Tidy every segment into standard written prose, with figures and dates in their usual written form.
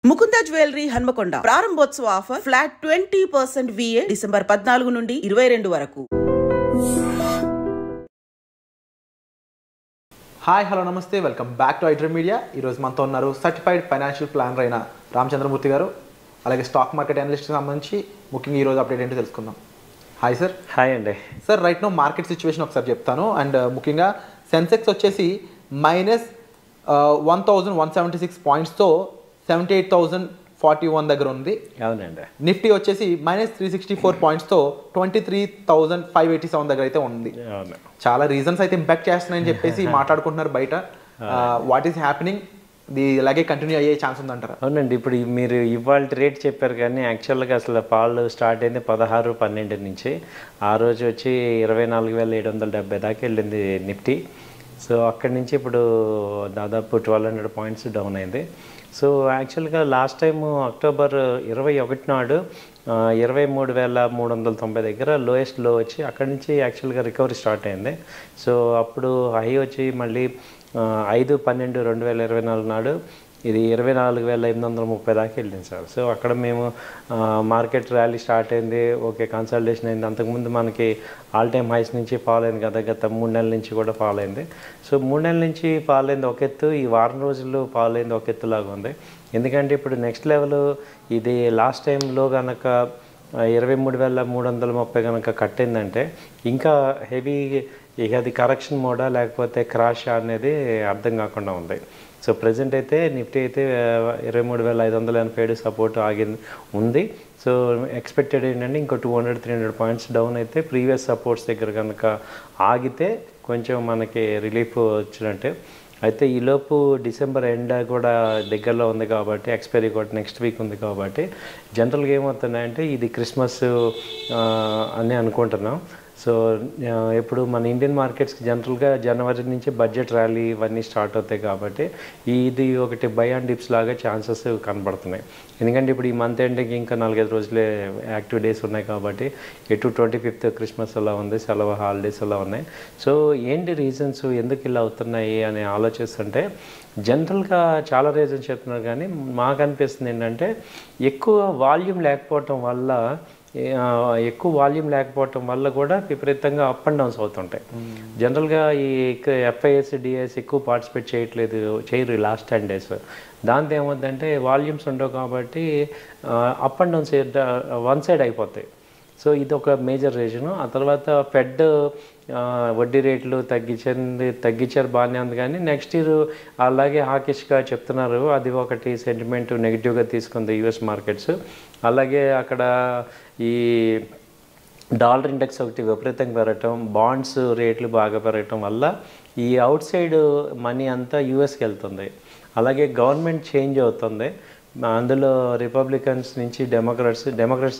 Mukunda jewellery Hanamkonda ప్రారంభోత్సవ offer flat 20% VA December 14 నుండి 22 వరకు. హాయ్ హలో నమస్తే, welcome back to iDream media. ఈరోజు మనతో ఉన్నారు సర్టిఫైడ్ ఫైనాన్షియల్ ప్లానర్ అయిన రామచంద్రమూర్తి గారు. అలాగే స్టాక్ మార్కెట్ అనలిస్ట్కి సంబంధించి ముఖ్యంగా ఈరోజు అప్డేట్ ఏంటో తెలుసుకుందాం. Hi sir. హాయ్ అండి. Sir, right now market situation ఒకసారి చెప్తాను. అండ్ ముఖ్యంగా సెన్సెక్స్ వచ్చేసి -1176 పాయింట్స్తో 78,041 దగ్గర ఉంది. అవునండి. నిఫ్టీ వచ్చేసి -364 పాయింట్స్తో 23,587 దగ్గర అయితే ఉంది. చాలా రీజన్స్ అయితే ఇంపాక్ట్ చేస్తున్నాయని చెప్పేసి మాట్లాడుకుంటున్నారు బయట. వాట్ ఈస్ హ్యాపెనింగ్, ఇది ఇలాగే కంటిన్యూ అయ్యే ఛాన్స్ ఉందంటారా? అవునండి. ఇప్పుడు మీరు ఇవాళ రేట్ చెప్పారు కానీ యాక్చువల్గా అసలు పాలు స్టార్ట్ అయింది 16-12 నుంచి. ఆ రోజు వచ్చి 24,770 దాకా వెళ్ళింది నిఫ్టీ. సో అక్కడి నుంచి ఇప్పుడు దాదాపు 1,200 పాయింట్స్ డౌన్ అయింది. సో యాక్చువల్గా లాస్ట్ టైము అక్టోబర్ 21 నాడు 23,390 దగ్గర లోయెస్ట్ లో వచ్చి అక్కడి నుంచి యాక్చువల్గా రికవరీ స్టార్ట్ అయింది. సో అప్పుడు హై వచ్చి మళ్ళీ 5/12/2024 నాడు ఇది 24,830 దాకా వెళ్ళింది సార్. సో అక్కడ మేము మార్కెట్ ర్యాలీ స్టార్ట్ అయింది, ఓకే కన్సల్టేషన్ అయింది. అంతకుముందు మనకి ఆల్ టైమ్ హైస్ నుంచి ఫాల్ అయింది కదా, గత 3 నెలల నుంచి కూడా ఫాల్ అయింది. సో 3 నెలల నుంచి ఫాల్ అయింది ఒక ఎత్తు, ఈ వారం రోజుల్లో ఫాల్ అయింది ఒక ఎత్తులాగా ఉంది. ఎందుకంటే ఇప్పుడు నెక్స్ట్ లెవెల్ ఇది లాస్ట్ టైంలో కనుక 23,330 కనుక కట్టిందంటే ఇంకా హెవీ, ఇక అది కరెక్షన్ మోడా లేకపోతే క్రాష్ అనేది అర్థం కాకుండా ఉంది. సో ప్రజెంట్ అయితే నిఫ్టీ అయితే 23,587 సపోర్ట్ ఆగింది ఉంది. సో ఎక్స్పెక్టెడ్ ఏంటంటే ఇంకో 200-300 పాయింట్స్ డౌన్ అయితే ప్రీవియస్ సపోర్ట్స్ దగ్గర కనుక ఆగితే కొంచెం మనకి రిలీఫ్ వచ్చినట్టే. అయితే ఈలోపు డిసెంబర్ ఎండ్ కూడా దగ్గరలో ఉంది కాబట్టి, ఎక్స్పైరీ కూడా నెక్స్ట్ వీక్ ఉంది కాబట్టి జనరల్గా ఏమవుతున్నాయంటే ఇది క్రిస్మస్ అని అనుకుంటున్నాం. సో ఇప్పుడు మన ఇండియన్ మార్కెట్స్కి జనరల్గా జనవరి నుంచి బడ్జెట్ ర్యాలీ ఇవన్నీ స్టార్ట్ అవుతాయి కాబట్టి ఇది ఒకటి బై అండ్ డిప్స్ లాగా ఛాన్సెస్ కనబడుతున్నాయి. ఎందుకంటే ఇప్పుడు ఈ మంత్ ఎండ్కి ఇంకా 4-5 రోజులే యాక్టివ్ డేస్ ఉన్నాయి కాబట్టి, ఎటు 25th క్రిస్మస్ అలా ఉంది, సెలవు హాలిడేస్ అలా ఉన్నాయి. సో ఏంటి రీజన్స్ ఎందుకు ఇలా అవుతున్నాయి అని ఆలోచిస్తుంటే జనరల్గా చాలా రీజన్స్ చెప్తున్నారు. కానీ మాకు అనిపిస్తుంది ఏంటంటే ఎక్కువ వాల్యూమ్ లేకపోవటం వల్ల కూడా విపరీతంగా అప్ అండ్ డౌన్స్ అవుతుంటాయి. జనరల్గా ఈ FIS, DIS ఎక్కువ పార్టిసిపేట్ చేయరు లాస్ట్ 10 days. దాంతో ఏమవుతుందంటే వాల్యూమ్స్ ఉండవు కాబట్టి up and downs one side అయిపోతాయి. సో ఇది ఒక మేజర్ రీజను. ఆ తర్వాత ఫెడ్ వడ్డీ రేట్లు తగ్గించారు బాగానే ఉంది, కానీ నెక్స్ట్ ఇయర్ అలాగే హాకిష్గా చెప్తున్నారు. అది ఒకటి సెంటిమెంట్ నెగిటివ్గా తీసుకుంది US మార్కెట్స్. అలాగే అక్కడ ఈ డాలర్ ఇండెక్స్ ఒకటి విపరీతంగా పెరగటం, బాండ్స్ రేట్లు బాగా పెరగటం వల్ల ఈ అవుట్ సైడ్ మనీ అంతా యూఎస్కి వెళ్తుంది. అలాగే గవర్నమెంట్ చేంజ్ అవుతుంది. అందులో రిపబ్లికన్స్ నుంచి డెమోక్రాట్స్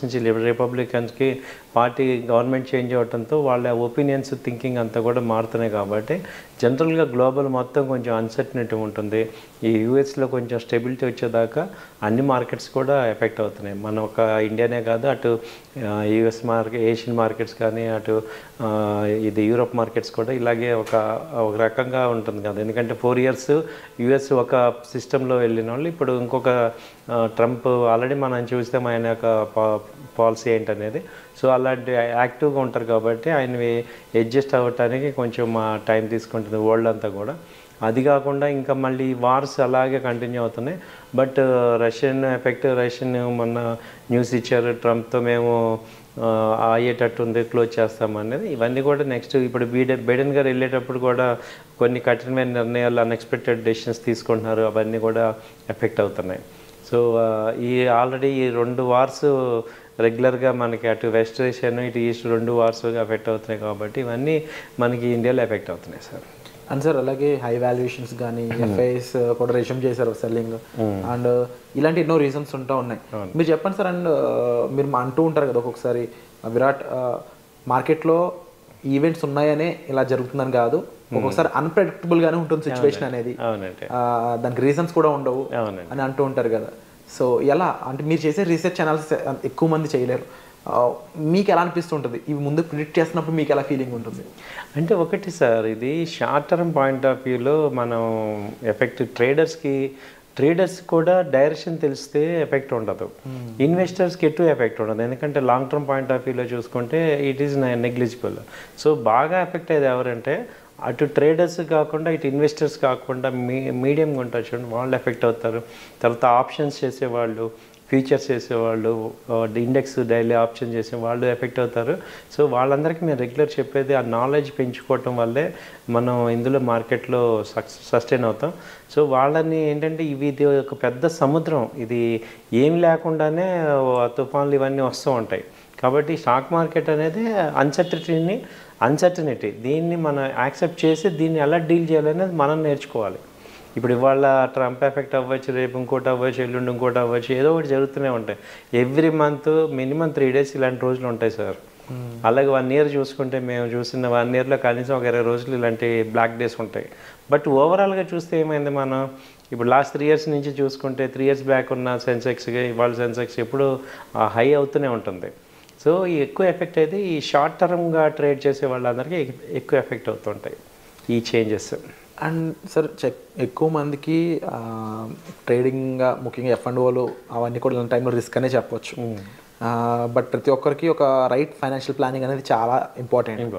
నుంచి రిపబ్లికన్స్కి పార్టీ గవర్నమెంట్ చేంజ్ అవడంతో వాళ్ళ ఒపీనియన్స్, థింకింగ్ అంతా కూడా మారుతున్నాయి కాబట్టి జనరల్గా గ్లోబల్ మొత్తం కొంచెం అన్సర్టనిటీ ఉంటుంది. ఈ యూఎస్లో కొంచెం స్టెబిలిటీ వచ్చేదాకా అన్ని మార్కెట్స్ కూడా ఎఫెక్ట్ అవుతున్నాయి. మన ఒక ఇండియానే కాదు, అటు US మార్కెట్, ఏషియన్ మార్కెట్స్ కానీ, అటు ఇది యూరోప్ మార్కెట్స్ కూడా ఇలాగే ఒక రకంగా ఉంటుంది కదా. ఎందుకంటే 4 years US ఒక సిస్టంలో వెళ్ళిన వాళ్ళు ఇప్పుడు ఇంకొక ట్రంప్ ఆల్రెడీ మనం చూస్తాం ఆయన యొక్క పాలసీ ఏంటనేది. సో అలాంటి యాక్టివ్గా ఉంటారు కాబట్టి ఆయనవి అడ్జస్ట్ అవ్వటానికి కొంచెం టైం తీసుకుంటుంది వరల్డ్ అంతా కూడా. అది కాకుండా ఇంకా మళ్ళీ వార్స్ అలాగే కంటిన్యూ అవుతున్నాయి. బట్ రష్యన్ మొన్న న్యూస్ ఇచ్చారు, ట్రంప్తో మేము అయ్యేటట్టు ఉంది, క్లోజ్ చేస్తామనేది. ఇవన్నీ కూడా నెక్స్ట్ ఇప్పుడు బైడెన్ గారు వెళ్ళేటప్పుడు కూడా కొన్ని కఠినమైన నిర్ణయాలు, అన్ఎక్స్పెక్టెడ్ డెసిషన్స్ తీసుకుంటున్నారు, అవన్నీ కూడా ఎఫెక్ట్ అవుతున్నాయి. సో ఈ ఆల్రెడీ ఈ 2 వార్స్ రెగ్యులర్గా మనకి అటు వెస్ట్ ఏషియన్, ఇటు ఈస్ట్ 2 వార్స్ ఎఫెక్ట్ అవుతున్నాయి కాబట్టి ఇవన్నీ మనకి ఇండియాలో ఎఫెక్ట్ అవుతున్నాయి సార్. అండ్ సార్, అలాగే హై వాల్యుయేషన్స్ కానీ FIS కూడా రెజ్యూమ్ చేశారు సెల్లింగ్, అండ్ ఇలాంటి ఎన్నో రీజన్స్ ఉన్నాయి. మీరు చెప్పండి సార్. అండ్ మీరు అంటూ ఉంటారు కదా ఒక్కొక్కసారి విరాట్ మార్కెట్లో ఈవెంట్స్ ఉన్నాయనే ఇలా జరుగుతుందని కాదు, ఒక్కొక్కసారి అన్ప్రెడిక్టబుల్ గానే ఉంటుంది సిచ్యువేషన్ అనేది, దానికి రీజన్స్ కూడా ఉండవు అని అంటూ ఉంటారు కదా. సో ఎలా అంటే మీరు చేసే రీసెర్చ్ అనాలిసిస్ ఎక్కువ మంది చేయలేరు, మీకు ఎలా అనిపిస్తుంటుంది ఇవి ముందు ప్రిడిక్ట్ చేస్తున్నప్పుడు, మీకు ఎలా ఫీలింగ్ ఉంటుంది? అంటే ఒకటి సార్, ఇది షార్ట్ టర్మ్ పాయింట్ ఆఫ్ వ్యూలో మనం ఎఫెక్ట్ ట్రేడర్స్కి ట్రేడర్స్ కూడా డైరెక్షన్ తెలిస్తే ఎఫెక్ట్ ఉండదు, ఇన్వెస్టర్స్కి ఎటు ఎఫెక్ట్ ఉండదు. ఎందుకంటే లాంగ్ టర్మ్ పాయింట్ ఆఫ్ వ్యూలో చూసుకుంటే ఇట్ ఈస్ నెగ్లిజిబుల్. సో బాగా ఎఫెక్ట్ అయ్యేది ఎవరంటే అటు ట్రేడర్స్ కాకుండా ఇటు ఇన్వెస్టర్స్ కాకుండా మీడియంగా ఉంటారు చూడండి, వాళ్ళు ఎఫెక్ట్ అవుతారు. తర్వాత ఆప్షన్స్ చేసేవాళ్ళు, ఫ్యూచర్స్ చేసేవాళ్ళు, ఇండెక్స్ డైలీ ఆప్షన్ చేసే వాళ్ళు ఎఫెక్ట్ అవుతారు. సో వాళ్ళందరికీ మేము రెగ్యులర్ చెప్పేది ఆ నాలెడ్జ్ పెంచుకోవటం వల్లే మనం ఇందులో మార్కెట్లో సస్టైన్ అవుతాం. సో వాళ్ళని ఏంటంటే ఇది ఒక పెద్ద సముద్రం, ఇది ఏం లేకుండానే తుఫాన్లు ఇవన్నీ వస్తూ ఉంటాయి. కాబట్టి స్టాక్ మార్కెట్ అనేది అన్సర్టనిటీ దీన్ని మనం యాక్సెప్ట్ చేసి దీన్ని ఎలా డీల్ చేయాలనేది మనం నేర్చుకోవాలి. ఇప్పుడు ఇవాళ ట్రంప్ ఎఫెక్ట్ అవ్వచ్చు, రేపు ఇంకోటి అవ్వచ్చు, ఎల్లుండి ఇంకోటి అవ్వచ్చు, ఏదో ఒకటి జరుగుతూనే ఉంటాయి. ఎవ్రీ మంత్ మినిమం 3 days ఇలాంటి రోజులు ఉంటాయి సార్. అలాగే 1 year చూసుకుంటే మేము చూసిన 1 yearలో కనీసం ఒక 20 రోజులు ఇలాంటి బ్లాక్ డేస్ ఉంటాయి. బట్ ఓవరాల్గా చూస్తే ఏమైంది, మనం ఇప్పుడు లాస్ట్ 3 years నుంచి చూసుకుంటే 3 years బ్యాక్ ఉన్న సెన్సెక్స్గా ఇవాళ సెన్సెక్స్ ఎప్పుడు హై అవుతూనే ఉంటుంది. సో ఈ ఎక్కువ ఎఫెక్ట్ అయితే ఈ షార్ట్ టర్మ్గా ట్రేడ్ చేసే వాళ్ళందరికీ ఎక్కువ ఎఫెక్ట్ అవుతుంటాయి ఈ చేంజెస్. అండ్ సార్ ఎక్కువ మందికి ట్రేడింగ్ ముఖ్యంగా F&Oలు అవన్నీ కూడా ఇలాంటి టైంలో రిస్క్ అనే చెప్పొచ్చు. బట్ ప్రతి ఒక్కరికి ఒక రైట్ ఫైనాన్షియల్ ప్లానింగ్ అనేది చాలా ఇంపార్టెంట్.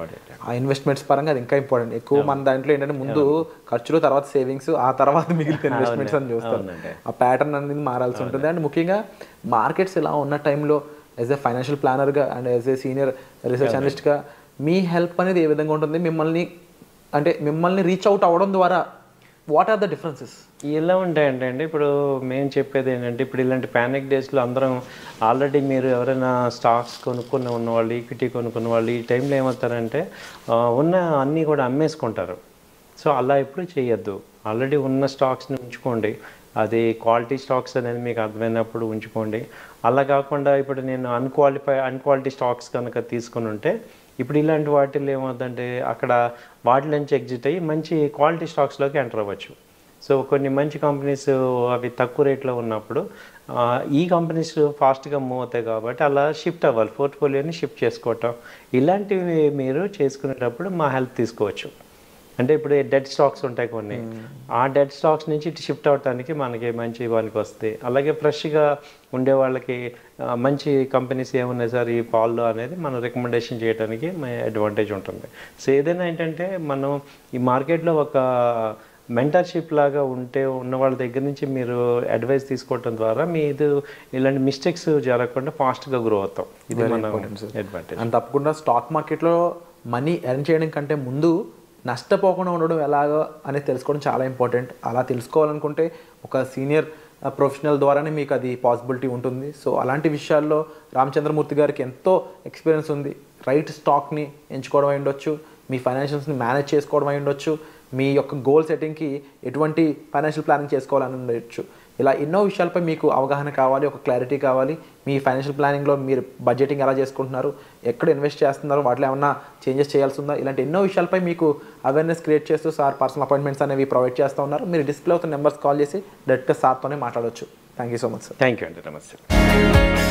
ఆ ఇన్వెస్ట్మెంట్స్ పరంగా అది ఇంకా ఇంపార్టెంట్. ఎక్కువ మన దాంట్లో ఏంటంటే ముందు ఖర్చులు, తర్వాత సేవింగ్స్, ఆ తర్వాత మిగిలిన ఇన్వెస్ట్మెంట్స్ అని చూస్తారు. ఆ ప్యాటర్న్ అనేది మారాల్సి ఉంటుంది. అండ్ ముఖ్యంగా మార్కెట్స్ ఇలా ఉన్న టైంలో యాజ్ ఎ ఫైనాన్షియల్ ప్లానర్గా and as a senior research అనలిస్ట్గా మీ హెల్ప్ అనేది ఏ విధంగా ఉంటుంది? మిమ్మల్ని రీచ్ అవుట్ అవ్వడం ద్వారా వాట్ ఆర్ ద డిఫరెన్సెస్? ఎలా ఉంటాయంటే అండి, ఇప్పుడు మేము చెప్పేది ఏంటంటే, ఇప్పుడు ఇలాంటి ప్యానిక్ డేస్లో అందరం ఆల్రెడీ మీరు ఎవరైనా స్టాక్స్ కొనుక్కుని ఉన్నవాళ్ళు, ఈక్విటీ కొనుక్కున్న వాళ్ళు ఈ టైంలో ఏమవుతారంటే ఉన్న అన్నీ కూడా అమ్మేసుకుంటారు. సో అలా ఎప్పుడు చేయొద్దు. ఆల్రెడీ ఉన్న స్టాక్స్ని ఉంచుకోండి. అది క్వాలిటీ స్టాక్స్ అనేది మీకు అర్థమైనప్పుడు ఉంచుకోండి. అలా కాకుండా ఇప్పుడు నేను అన్క్వాలిటీ స్టాక్స్ కనుక తీసుకుని ఉంటే ఇప్పుడు ఇలాంటి వాటిల్లో ఏమవుతుందంటే అక్కడ వాటి నుంచి ఎగ్జిట్ అయ్యి మంచి క్వాలిటీ స్టాక్స్లోకి ఎంటర్ అవ్వచ్చు. సో కొన్ని మంచి కంపెనీస్ అవి తక్కువ రేట్లో ఉన్నప్పుడు ఈ కంపెనీస్ ఫాస్ట్గా మూవ్ అవుతాయి కాబట్టి అలా షిఫ్ట్ అవ్వాలి, పోర్ట్ఫోలియోని షిఫ్ట్ చేసుకోవటం. ఇలాంటివి మీరు చేసుకునేటప్పుడు మా హెల్ప్ తీసుకోవచ్చు. అంటే ఇప్పుడు డెడ్ స్టాక్స్ ఉంటాయి కొన్ని, ఆ డెడ్ స్టాక్స్ నుంచి ఇటు షిఫ్ట్ అవడానికి మనకి మంచి వానికి వస్తాయి. అలాగే ఫ్రెష్గా ఉండే వాళ్ళకి మంచి కంపెనీస్ ఏమున్నాయి సార్ ఈ పాల్లో అనేది మనం రికమెండేషన్ చేయడానికి అడ్వాంటేజ్ ఉంటుంది. సో ఏదైనా ఏంటంటే మనం ఈ మార్కెట్లో ఒక మెంటర్షిప్ లాగా ఉన్న వాళ్ళ దగ్గర నుంచి మీరు అడ్వైస్ తీసుకోవడం ద్వారా మీరు ఇలాంటి మిస్టేక్స్ జరగకుండా ఫాస్ట్గా గ్రో అవుతాం. ఇది మన అడ్వాంటేజ్. అండ్ తప్పకుండా స్టాక్ మార్కెట్లో మనీ ఎర్న్ చేయడం కంటే ముందు నష్టపోకుండా ఉండడం ఎలాగో అనేది తెలుసుకోవడం చాలా ఇంపార్టెంట్. అలా తెలుసుకోవాలనుకుంటే ఒక సీనియర్ ప్రొఫెషనల్ ద్వారానే మీకు అది పాసిబిలిటీ ఉంటుంది. సో అలాంటి విషయాల్లో రామచంద్రమూర్తి గారికి ఎంతో ఎక్స్పీరియన్స్ ఉంది. రైట్ స్టాక్ని ఎంచుకోవడం అయి ఉండొచ్చు, మీ ఫైనాన్షియల్స్ని మేనేజ్ చేసుకోవడం అయి ఉండొచ్చు, మీ యొక్క గోల్ సెట్టింగ్కి ఎటువంటి ఫైనాన్షియల్ ప్లానింగ్ చేసుకోవాలని ఉండొచ్చు. ఇలా ఎన్నో విషయాలపై మీకు అవగాహన కావాలి, ఒక క్లారిటీ కావాలి. మీ ఫైనాన్షియల్ ప్లానింగ్లో మీరు బడ్జెటింగ్ ఎలా చేసుకుంటున్నారు, ఎక్కడ ఇన్వెస్ట్ చేస్తున్నారు, వాటిలో ఏమన్నా చేంజెస్ చేయాల్సి ఉందా, ఇలాంటి ఎన్నో విషయాలపై మీకు అవేర్నెస్ క్రియేట్ చేస్తూ సార్ పర్సనల్ అపాయింట్మెంట్స్ అనేవి ప్రొవైడ్ చేస్తూ ఉన్నారు. మీరు డిస్ప్లే అవుతున్న నెంబర్స్ కాల్ చేసి డైరెక్ట్గా సార్తోనే మాట్లాడవచ్చు. Thank you so much sir. Thank you అండి. నమస్తే.